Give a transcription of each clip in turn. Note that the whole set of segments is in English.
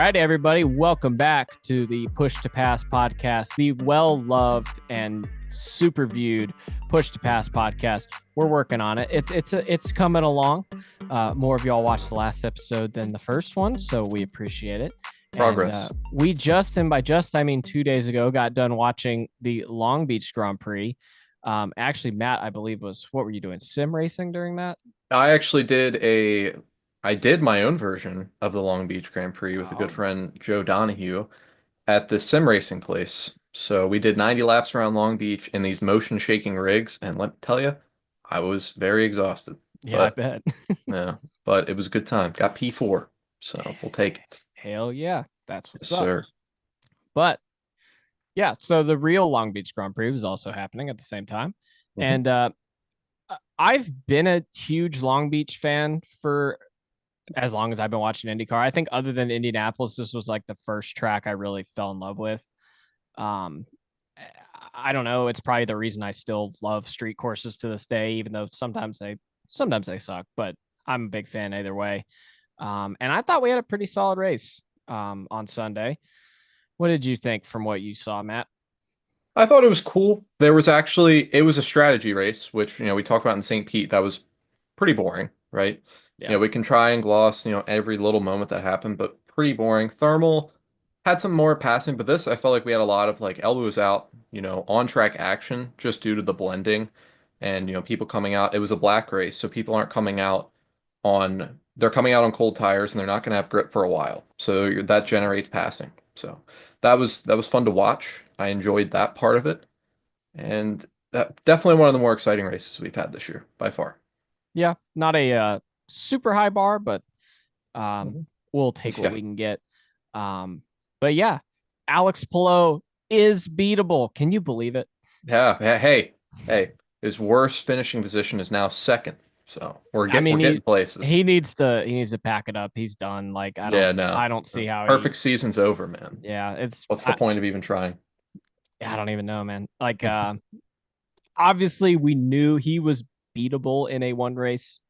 right, everybody, welcome back to the Push to Pass podcast, the well-loved and super viewed Push to Pass podcast. We're working on it. It's coming along. More of y'all watched the last episode than the first one, so we appreciate it. Progress. And, we just, and by just I mean 2 days ago, got done watching the Long Beach Grand Prix. Actually, Matt, I believe what were you doing? Sim racing during that? I did my own version of the Long Beach Grand Prix with a good friend, Joe Donahue, at the sim racing place. So we did 90 laps around Long Beach in these motion shaking rigs, and let me tell you, I was very exhausted. Yeah, But I bet. yeah, but it was a good time. Got P4, so we'll take it. Hell yeah, that's what's Yes, up. sir. But yeah, so the real Long Beach Grand Prix was also happening at the same time. And I've been a huge Long Beach fan for as long as I've been watching IndyCar. I think other than Indianapolis, this was like the first track I really fell in love with. I don't know. It's probably the reason I still love street courses to this day, even though sometimes they suck, but I'm a big fan either way. And I thought we had a pretty solid race on Sunday. What did you think from what you saw, Matt? I thought it was cool. It was a strategy race, which, we talked about in St. Pete. That was pretty boring, right? Yeah. We can try and gloss, every little moment that happened, but pretty boring. Thermal had some more passing, but this, I felt like we had a lot of like elbows out, on track action just due to the blending and, people coming out. It was a black race, so people aren't coming out they're coming out on cold tires and they're not going to have grip for a while. So that generates passing. So that was fun to watch. I enjoyed that part of it. And that definitely one of the more exciting races we've had this year by far. Yeah, not a super high bar, but Mhm. we'll take what Yeah. we can get. But yeah, Alex Palou is beatable. Can you believe it? Yeah. Hey, his worst finishing position is now second. So we're I mean, getting places. he needs to pack it up. He's done. Like Yeah, no. I don't see No. how he. Perfect season's over, man. Yeah, What's the point of even trying? I don't even know, man. Like obviously we knew he was beatable in a one race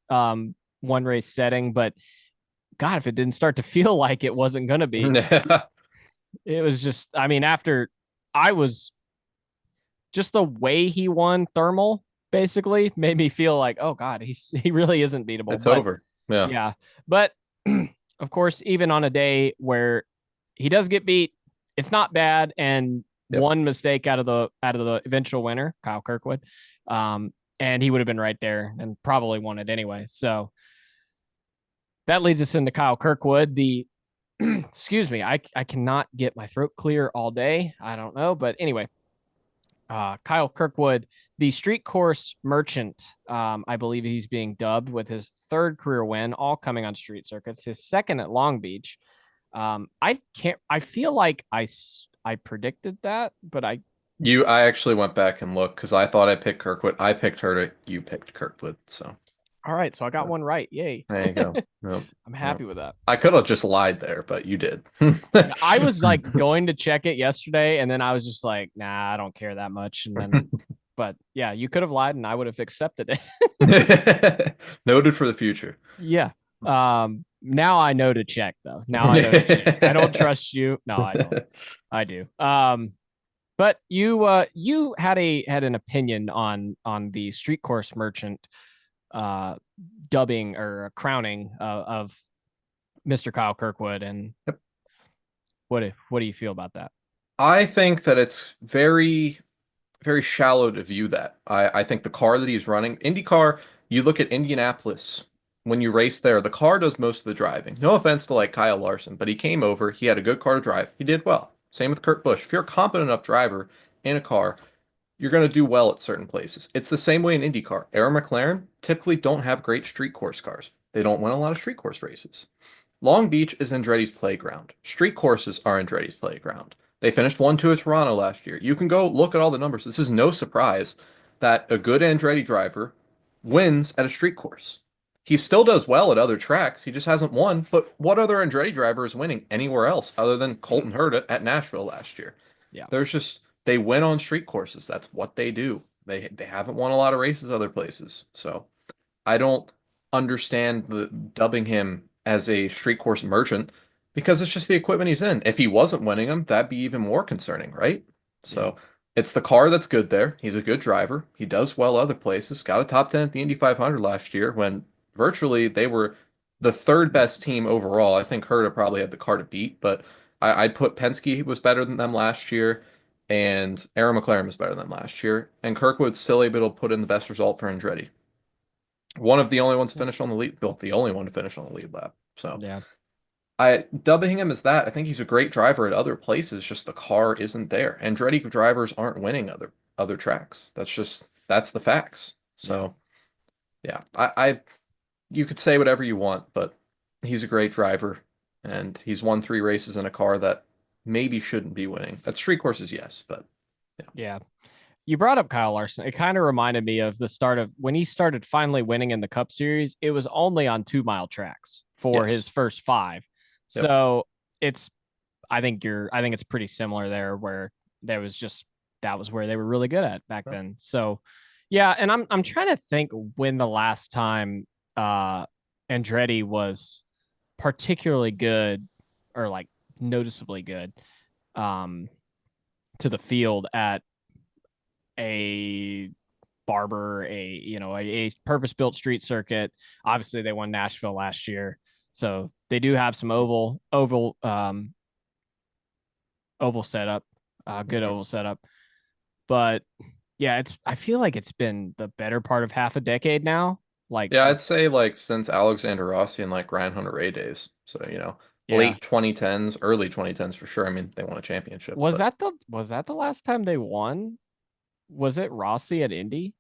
setting, but God, if it didn't start to feel like it wasn't gonna be, it was just. I mean, after I was just the way he won thermal basically made me feel like, oh God, he really isn't beatable. It's But over. Yeah. yeah, but of course, even on a day where he does get beat, it's not bad. And Yep. one mistake out of the eventual winner, Kyle Kirkwood, and he would have been right there and probably won it anyway. So that leads us into Kyle Kirkwood. The excuse me, I cannot get my throat clear all day. I don't know, but anyway, Kyle Kirkwood, the street course merchant. I believe he's being dubbed with his third career win, all coming on street circuits. His second at Long Beach. I can't. I feel like I predicted that, but I actually went back and looked because I thought I picked Kirkwood. I picked Herta. You picked Kirkwood. So all right. So I got one right. Yay! there you go. Nope. I'm happy with that. I could have just lied there, but you did. I was like going to check it yesterday, and then I was just like, nah, I don't care that much. And then, but yeah, you could have lied, and I would have accepted it. Noted for the future. Yeah. Now I know to check though. Now I know to check. I don't trust you. No, I don't. I do. But you had an opinion on the street course merchant dubbing or crowning of Mr. Kyle Kirkwood, and Yep. what do you feel about that? I think that it's very, very shallow to view that. I think the car that he's running, IndyCar, you look at Indianapolis, when you race there, the car does most of the driving. No offense to like Kyle Larson, but he came over, he had a good car to drive, he did well. Same with Kurt Busch. If you're a competent enough driver in a car, you're going to do well at certain places. It's the same way in IndyCar. Arrow McLaren typically don't have great street course cars. They don't win a lot of street course races. Long Beach is Andretti's playground. Street courses are Andretti's playground. They finished 1-2 at Toronto last year. You can go look at all the numbers. This is no surprise that a good Andretti driver wins at a street course. He still does well at other tracks. He just hasn't won. But what other Andretti driver is winning anywhere else other than Colton Herta at Nashville last year? Yeah. They win on street courses. That's what they do. They haven't won a lot of races other places. So I don't understand the dubbing him as a street course merchant Because it's just the equipment he's in. If he wasn't winning them, that'd be even more concerning, right? Yeah. So it's the car that's good there. He's a good driver. He does well other places. Got a top 10 at the Indy 500 last year when virtually they were the third best team overall. I think Herta probably had the car to beat, but I'd put Penske was better than them last year, and Aaron McLaren was better than them last year. And Kirkwood's still able to put in the best result for Andretti. One of the only ones to finish on the lead, well, the only one to finish on the lead lap. So. Yeah. I dubbing him as that. I think he's a great driver at other places, just the car isn't there. Andretti drivers aren't winning other tracks. That's the facts. Yeah. So yeah, I you could say whatever you want, but he's a great driver and he's won 3 races in a car that maybe shouldn't be winning. At street courses, yes, but yeah. Yeah. You brought up Kyle Larson. It kind of reminded me of the start of when he started finally winning in the Cup Series. It was only on 2 mile tracks for his Yes. first five. Yep. So it's, I think it's pretty similar there where there was just, that was where they were really good at back Yep. then. So yeah. And I'm trying to think when the last time, Andretti was particularly good or like noticeably good, um, to the field at a barber, a purpose built street circuit. Obviously, they won Nashville last year, so they do have some oval setup, good Mhm. oval setup. But yeah, I feel like it's been the better part of half a decade now. Like, Yeah, I'd say like since Alexander Rossi and like Ryan Hunter-Reay days. So, yeah, late 2010s, early 2010s for sure. I mean, they won a championship, was but that the last time they won? Was it Rossi at Indy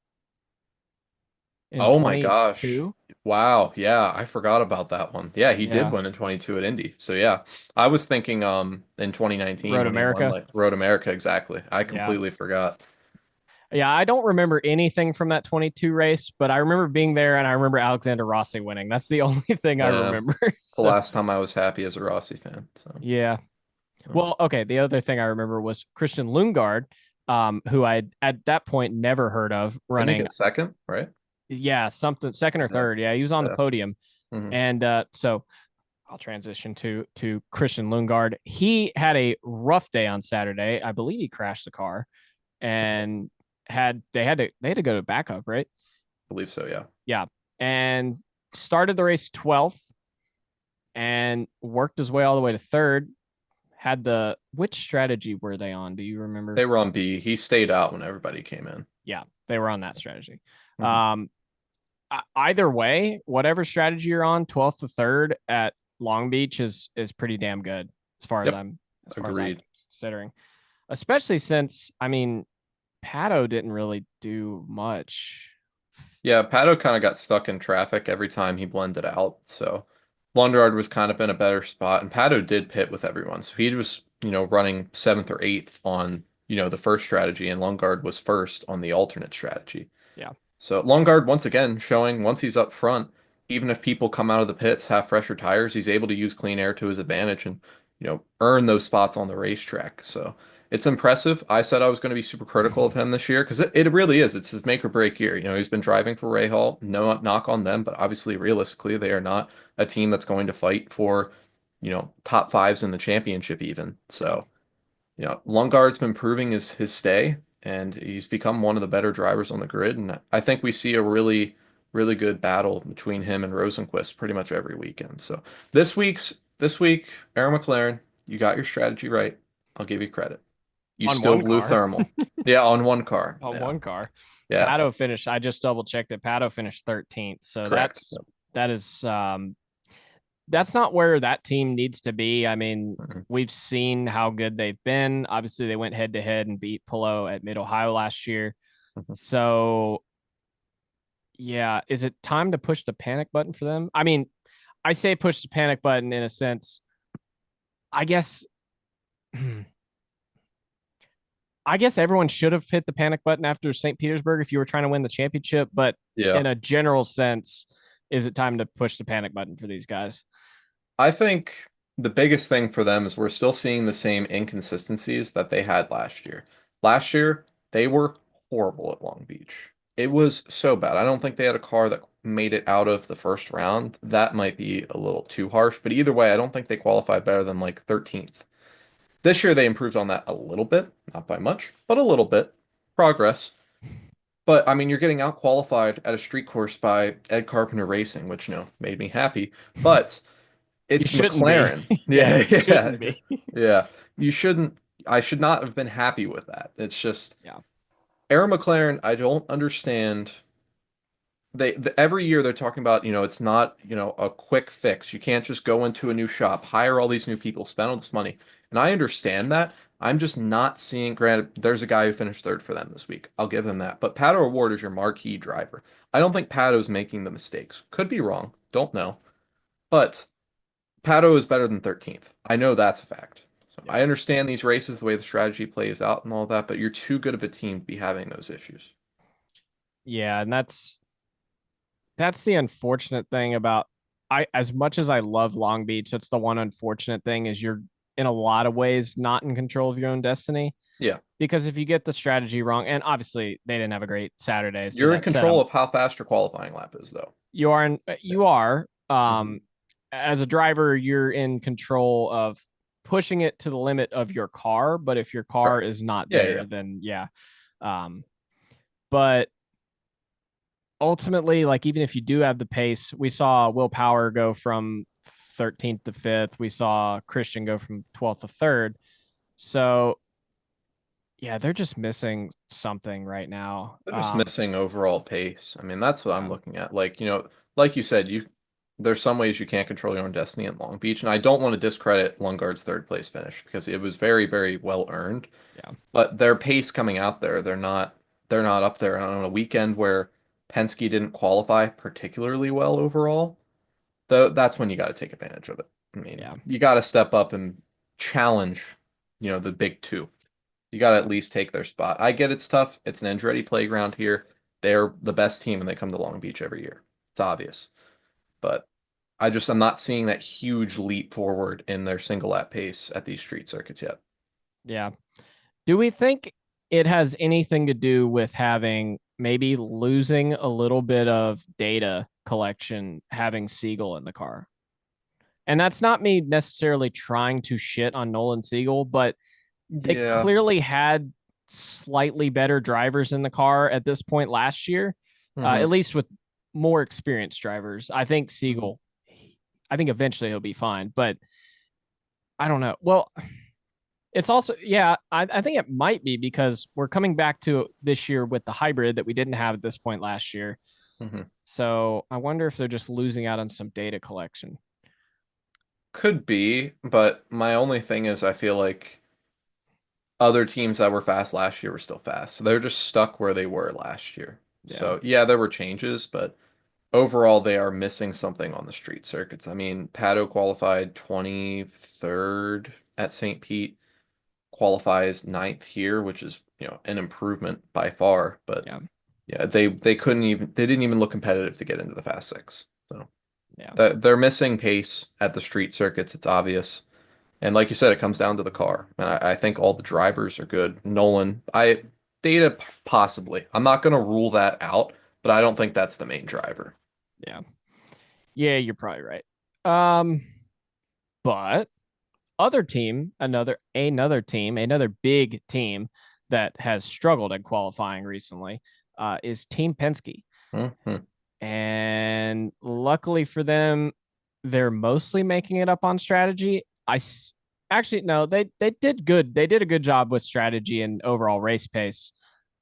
in oh my gosh. 22? Wow. Yeah, I forgot about that one. Yeah, he did Yeah, win in 22 at Indy. So yeah, I was thinking in 2019 Road when he won America. like Road America exactly. I Yeah. completely forgot. Yeah, I don't remember anything from that 22 race, but I remember being there and I remember Alexander Rossi winning. That's the only thing I Yeah, remember. the So, last time I was happy as a Rossi fan. So, yeah. yeah. Well, okay. The other thing I remember was Christian Lundgaard, who I at that point never heard of Didn't he running. get second, right? Yeah, something second or Yeah. third. Yeah, he was on the Yeah. podium. Hmm. And so I'll transition to Christian Lundgaard. He had a rough day on Saturday. I believe he crashed the car and they had to go to backup, right? Believe so, yeah. Yeah. And started the race 12th and worked his way all the way to third. Had the which strategy were they on? Do you remember? They were on B. He stayed out when everybody came in. Yeah, they were on that strategy. Hmm. Um, either way, whatever strategy you're on, 12th to third at Long Beach is pretty damn good as far as Yep. I'm Agreed. considering. Especially since I mean, Pato didn't really do much. Yeah, Pato kind of got stuck in traffic every time he blended out. So Lundgaard was kind of in a better spot. And Pato did pit with everyone. So he was, running seventh or eighth on, the first strategy, and Lundgaard was first on the alternate strategy. Yeah. So Lundgaard, once again, showing once he's up front, even if people come out of the pits, have fresher tires, he's able to use clean air to his advantage and, earn those spots on the racetrack. So it's impressive. I said I was going to be super critical of him this year because it really is. It's his make or break year. He's been driving for Rahal. No knock on them, but obviously, realistically, they are not a team that's going to fight for, top fives in the championship even. Yeah. So. Lundgaard's been proving his stay, and he's become one of the better drivers on the grid. And I think we see a really, really good battle between him and Rosenqvist pretty much every weekend. So this week, Aaron McLaren, you got your strategy right. I'll give you credit. You On still one blew car. thermal. Yeah, on one car. On Yeah. one car. Yeah. Pato finished. I just double checked it. Pato finished 13th. So Correct. Yep. that is that's not where that team needs to be. I mean, Mhm. we've seen how good they've been. Obviously, they went head to head and beat Palou at Mid Ohio last year. Mhm. So yeah, is it time to push the panic button for them? I mean, I say push the panic button in a sense. I guess I guess everyone should have hit the panic button after St. Petersburg if you were trying to win the championship, but Yeah. in a general sense, is it time to push the panic button for these guys? I think the biggest thing for them is we're still seeing the same inconsistencies that they had last year. Last year, they were horrible at Long Beach. It was so bad. I don't think they had a car that made it out of the first round. That might be a little too harsh, but either way, I don't think they qualified better than like 13th. This year they improved on that a little bit, not by much, but a little bit. Progress. But I mean, you're getting out qualified at a street course by Ed Carpenter Racing, which, made me happy. But You it's shouldn't be. McLaren. Yeah, Yeah, you yeah, shouldn't be. yeah. You shouldn't, I should not have been happy with that. It's just, Yeah. Era McLaren, I don't understand. Every year they're talking about, it's not, a quick fix. You can't just go into a new shop, hire all these new people, spend all this money. And I understand that. I'm just not seeing, granted, there's a guy who finished third for them this week. I'll give them that. But Pato O'Ward is your marquee driver. I don't think Pato's making the mistakes. Could be wrong. Don't know. But Pato is better than 13th. I know that's a fact. So Yeah. I understand these races, the way the strategy plays out and all that, but you're too good of a team to be having those issues. Yeah, and that's the unfortunate thing about I as much as I love Long Beach, that's the one unfortunate thing is you're in a lot of ways not in control of your own destiny. Yeah. Because if you get the strategy wrong, and obviously they didn't have a great Saturday, so You're in that set them. control of how fast your qualifying lap is, though. You are Hmm. as a driver, you're in control of pushing it to the limit of your car, but if your car Correct. is not Yeah, there, yeah. then yeah. Um, but ultimately, like even if you do have the pace, we saw Will Power go from 13th to 5th. We saw Christian go from 12th to 3rd. So yeah, they're just missing something right now. They're just missing overall pace. I mean, that's what I'm Yeah, looking at. Like, like you said, there's some ways you can't control your own destiny in Long Beach, and I don't want to discredit Lundgaard's third place finish because it was very, very well earned. yeah, But their pace coming out there, they're not up there on a weekend where Penske didn't qualify particularly well overall. Though that's when you got to take advantage of it. I mean, yeah, you got to step up and challenge, the big two. You got to at least take their spot. I get it's tough. It's an Andretti playground here. They're the best team and they come to Long Beach every year. It's obvious. But I'm not seeing that huge leap forward in their single lap pace at these street circuits yet. yeah. Do we think it has anything to do with having maybe losing a little bit of data collection, having Siegel in the car? And that's not me necessarily trying to shit on Nolan Siegel, but they Yeah. clearly had slightly better drivers in the car at this point last year, Hmm. at least with more experienced drivers. I think Hmm. Siegel, I think eventually he'll be fine, but I don't know. Well, it's also, yeah, I think it might be because we're coming back to this year with the hybrid that we didn't have at this point last year. Hmm. So I wonder if they're just losing out on some data collection. Could be, but my only thing is I feel like other teams that were fast last year were still fast. So they're just stuck where they were last year. Yeah. So yeah, there were changes, but overall they are missing something on the street circuits. I mean, Pato qualified 23rd at St. Pete, qualifies ninth here, which is, an improvement by far, but Yeah. yeah, they didn't even look competitive to get into the Fast Six. So Yeah. they're missing pace at the street circuits, it's obvious. And like you said, it comes down to the car. And I think all the drivers are good. Nolan, data possibly. I'm not going to rule that out, but I don't think that's the main driver. Yeah. Yeah. You're probably right. Um, but another team, another big team that has struggled at qualifying recently is Team Penske. Hmm. And luckily for them, they're mostly making it up on strategy. Actually no, they did good. They did a good job with strategy and overall race pace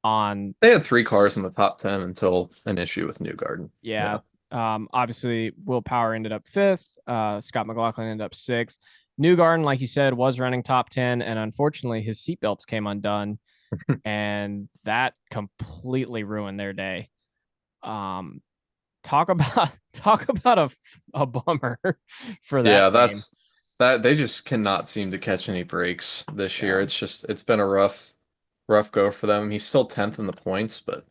on They had three cars in the top 10 until an issue with Newgarden. yeah. Yeah. Obviously, Will Power ended up fifth. Scott McLaughlin ended up sixth. Newgarden, like you said, was running top 10, and unfortunately, his seatbelts came undone, and that completely ruined their day. Um, talk about a bummer for Yeah, that team. that they just cannot seem to catch any breaks this year. Yeah. It's been a rough go for them. He's still 10th in the points, but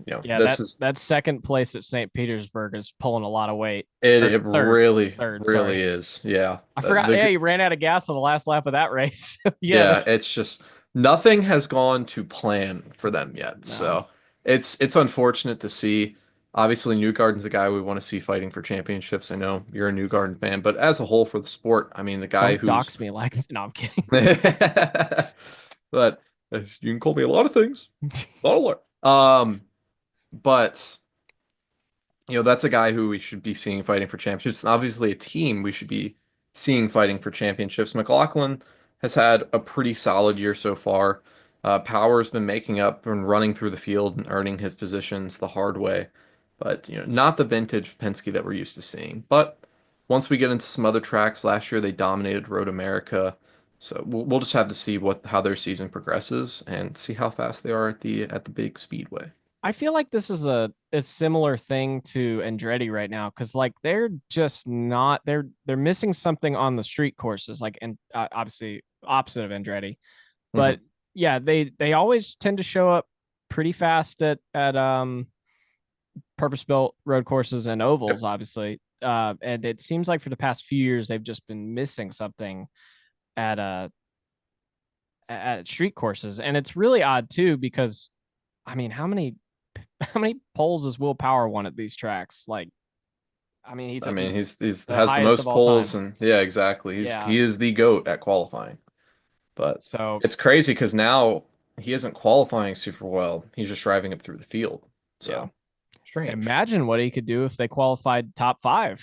Yeah, this that is that second place at St. Petersburg is pulling a lot of weight. it Or it third, really third, really sorry. is. Yeah. I The, forgot. Yeah, the he ran out of gas on the last lap of that race. Yeah, Yeah, it's just nothing has gone to plan for them yet. no. So It's unfortunate to see. Obviously, Newgarden's a guy we want to see fighting for championships. I know you're a Newgarden fan, but as a whole for the sport, I mean, the guy Don't who's dox me like no, I'm kidding. but you can call me a lot of things. Not a lot. But that's a guy who we should be seeing fighting for championships. And obviously, a team we should be seeing fighting for championships. McLaughlin has had a pretty solid year so far. Power's been making up and running through the field and earning his positions the hard way. But, not the vintage Penske that we're used to seeing. But once we get into some other tracks, last year they dominated Road America. So we'll just have to see how their season progresses and see how fast they are at the big speedway. I feel like this is a similar thing to Andretti right now because like they're just not they're missing something on the street courses like and obviously opposite of Andretti, Hmm. but yeah they always tend to show up pretty fast at purpose built road courses and ovals Yep. obviously, and it seems like for the past few years they've just been missing something at at street courses, and it's really odd too because I mean how many poles has Will Power won at these tracks? Like, I mean, I mean, he's he's the has the highest of most all poles, time. and yeah, exactly. Yeah. He is the GOAT at qualifying. But So it's crazy because now he isn't qualifying super well. He's just driving up through the field. yeah, So strange. imagine what he could do if they qualified top five.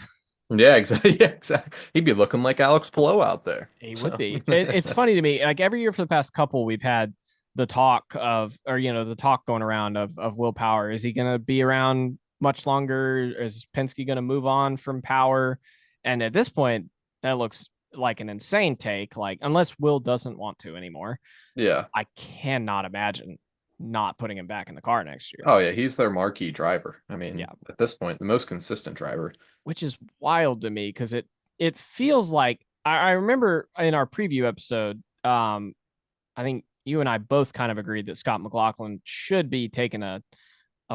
Yeah, exactly. Yeah, exactly. He'd be looking like Alex Palou out there. He would So be. It's funny to me. Like every year for the past couple, we've had the talk of, or the talk going around of Will Power. Is he going to be around much longer? Is Penske going to move on from Power? And at this point, that looks like an insane take. Like unless Will doesn't want to anymore, yeah. I cannot imagine not putting him back in the car next year. Oh yeah, he's their marquee driver. I mean, Yeah, at this point, the most consistent driver. which is wild to me because it feels like I remember in our preview episode, I think you and I both kind of agreed that Scott McLaughlin should be taking a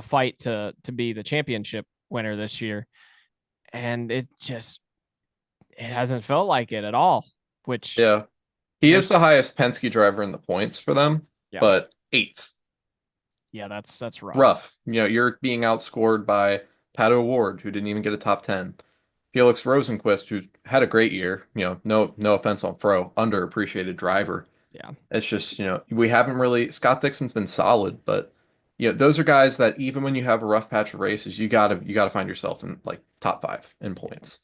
fight to be the championship winner this year, and it hasn't felt like it at all. Which Yeah. He is the there's highest Penske driver in the points for them, yeah but eighth. yeah that's rough. Rough. You're being outscored by Pato Ward, who didn't even get a top 10. Felix Rosenquist, who had a great year. No offense on Fro, underappreciated driver. Yeah, It's just, we haven't really Scott Dixon's been solid, but those are guys that even when you have a rough patch of races, you gotta find yourself in like top five in yeah, points,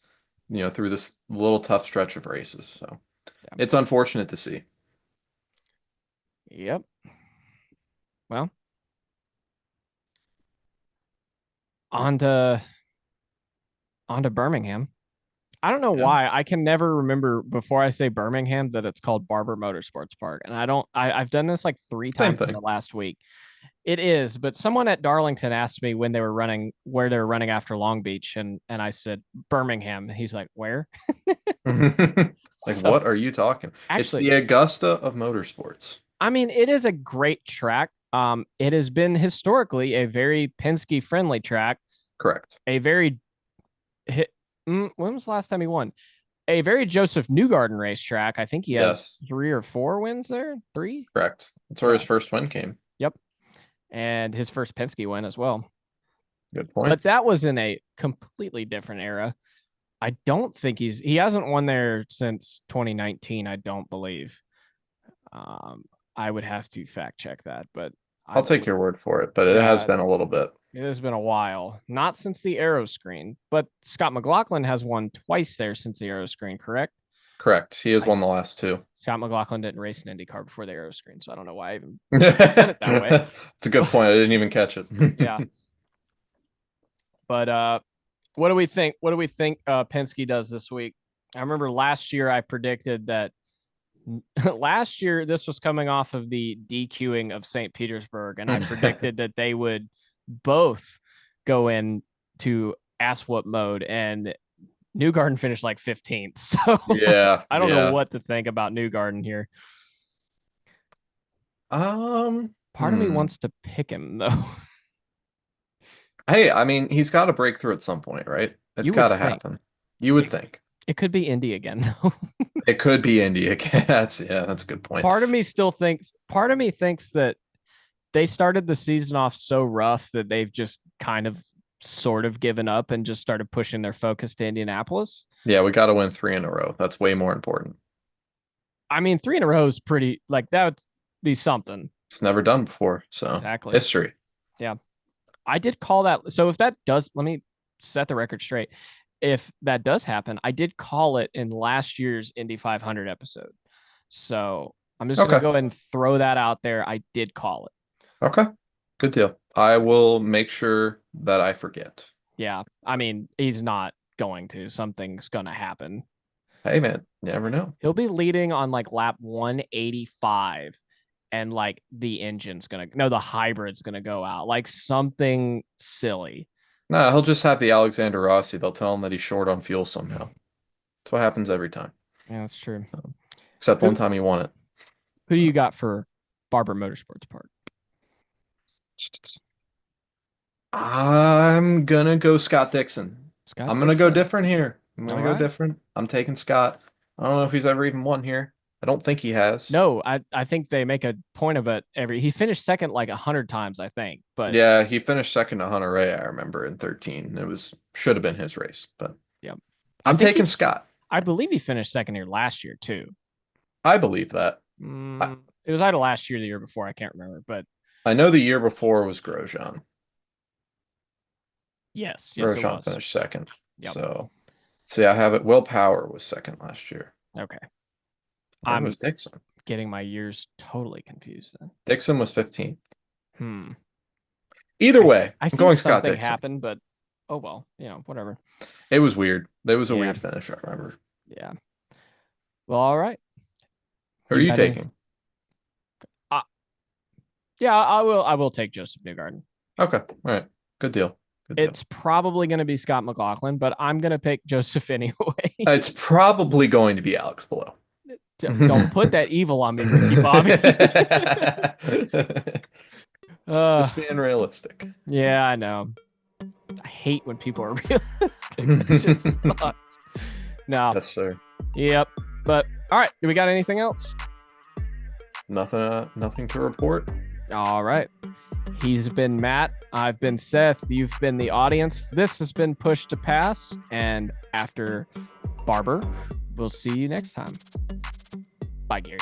through this little tough stretch of races. So yeah. it's unfortunate to see. Yep. Well, on to Birmingham. I don't know Yeah. why. I can never remember before I say Birmingham that it's called Barber Motorsports Park. And I don't I've done this like three Same times in thing. the last week. It is, but someone at Darlington asked me when they were running where they were running after Long Beach and I said Birmingham. And he's like, "Where?" Like, So what are you talking? It's actually, the Augusta of motorsports. I mean, it is a great track. It has been historically a very Penske friendly track, Correct. a very hit. When was the last time he won? A very Joseph Newgarden racetrack. I think he has Yes, three or four wins there. Three? correct. That's where Yeah. his first win came. Yep. And his first Penske win as well. Good point. But that was in a completely different era. I don't think he hasn't won there since 2019, I don't believe. Um, I would have to fact check that, but I I'll take believe your word for it, but it has yeah, been a little bit. it has been a while. Not since the Aero screen, but Scott McLaughlin has won twice there since the Aero screen, correct? Correct. He has I won the last two. Scott McLaughlin didn't race an IndyCar before the Aero screen, so I don't know why I even said it that way. It's a good point. I didn't even catch it. Yeah, but what do we think? What do we think Penske does this week? I remember last year I predicted that last year this was coming off of the DQing of St. Petersburg, and I predicted that they would both go in to ass whoop mode, and Newgarden finished like 15th. So Yeah, I don't know yeah. what to think about Newgarden here. Um, Part of me hmm. wants to pick him though. Hey, I mean, he's got to break through at some point, right? It's You would got to think happen. You would it, think. it could be Indy again though. It could be India. That's a good point. Part of me thinks that they started the season off so rough that they've just kind of sort of given up and just started pushing their focus to Indianapolis. Yeah, we got to win 3 in a row. That's way more important. I mean, 3 in a row is pretty, like, that would be something. It's never done before. So Exactly. history. Yeah. I did call that. So if that does, let me set the record straight. If that does happen, I did call it in last year's Indy 500 episode. So I'm just going to Okay. go ahead and throw that out there. I did call it. Okay. Good deal. I will make sure that I forget. Yeah. I mean, he's not going to. Something's going to happen. Hey, man, you never know. He'll be leading on like lap 185 and like the engine's going to, no, the hybrid's going to go out. Like something silly. Nah, he'll just have the Alexander Rossi. They'll tell him that he's short on fuel somehow. That's what happens every time. Yeah, that's true. Except one time he won it. Who do you got for Barber Motorsports Park? I'm gonna go Scott Dixon. Scott I'm gonna go Dixon. different here. I'm gonna All go right. different. I'm taking Scott. I don't know if he's ever even won here. I don't think he has. No, I think they make a point of it he finished second like 100 times, I think. But Yeah, he finished second to Hunter Ray, I remember, in 13. It should have been his race, but yeah. I'm taking Scott. I believe he finished second here last year too. I believe that. It was either last year or the year before, I can't remember, but I know the year before was Grosjean. Yes, Grosjean it was. finished second. Yep. So, see, I have it. Will Power was second last year. Okay. I was Dixon. Getting my years totally confused then. Dixon was 15th. Either way, I'm going Scott Dixon. Happened, but oh well, whatever. It was weird. There was a weird finish, I remember. Yeah. Well, all right. Who are you taking? Yeah, I will take Joseph Newgarden. Okay. All right. Good deal. It's probably going to be Scott McLaughlin, but I'm going to pick Joseph anyway. It's probably going to be Alex Palou. Don't put that evil on me, Ricky Bobby. Just being realistic. Yeah, I know. I hate when people are realistic. It just sucks. No. Yes, sir. Yep. But all right. Do we got anything else? Nothing to report. All right. He's been Matt. I've been Seth. You've been the audience. This has been Push to Pass. And after Barber, we'll see you next time. Bye, Gary.